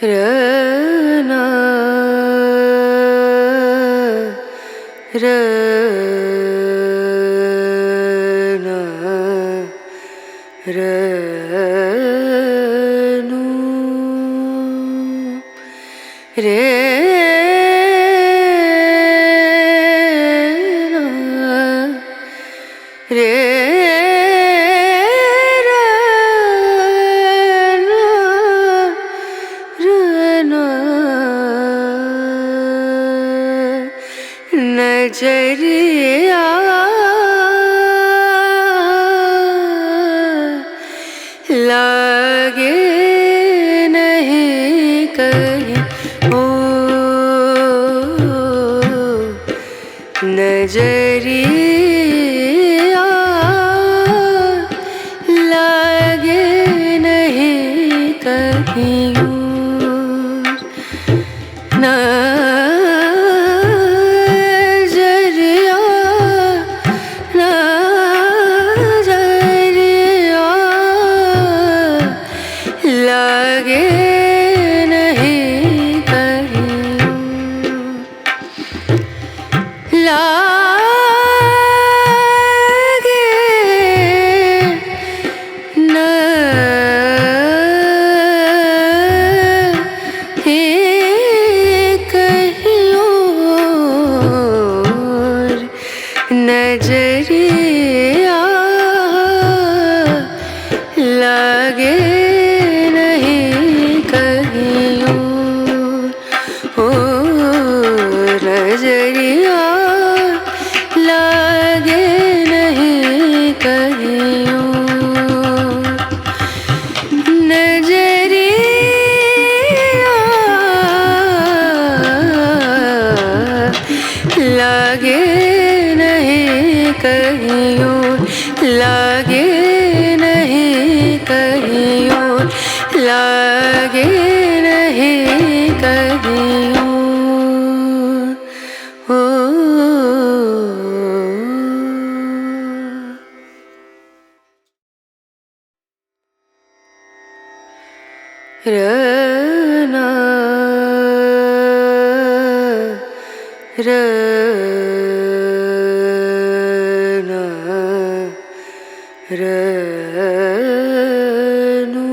रना रना रनु रे रे नजरिया लागे नहीं कहीं ओ नजरिया लागे नहीं कहीं लागे नहीं कहीं लागे नहीं कहीं और नजरिया लागे नजरिया लागे नहीं कहीं नजरिया लागे नहीं कहीं लागे नहीं कहीं लागे नहीं कहीं रना रना रनु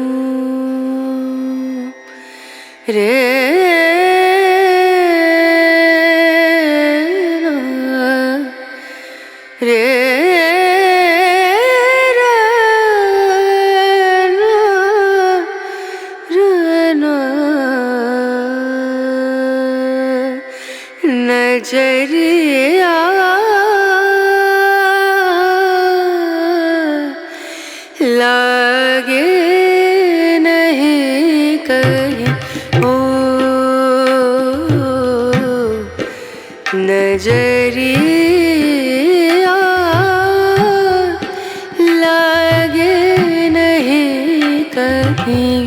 रे रे नजरिया लागे नहीं कहीं ओ नजरिया लागे नहीं कहीं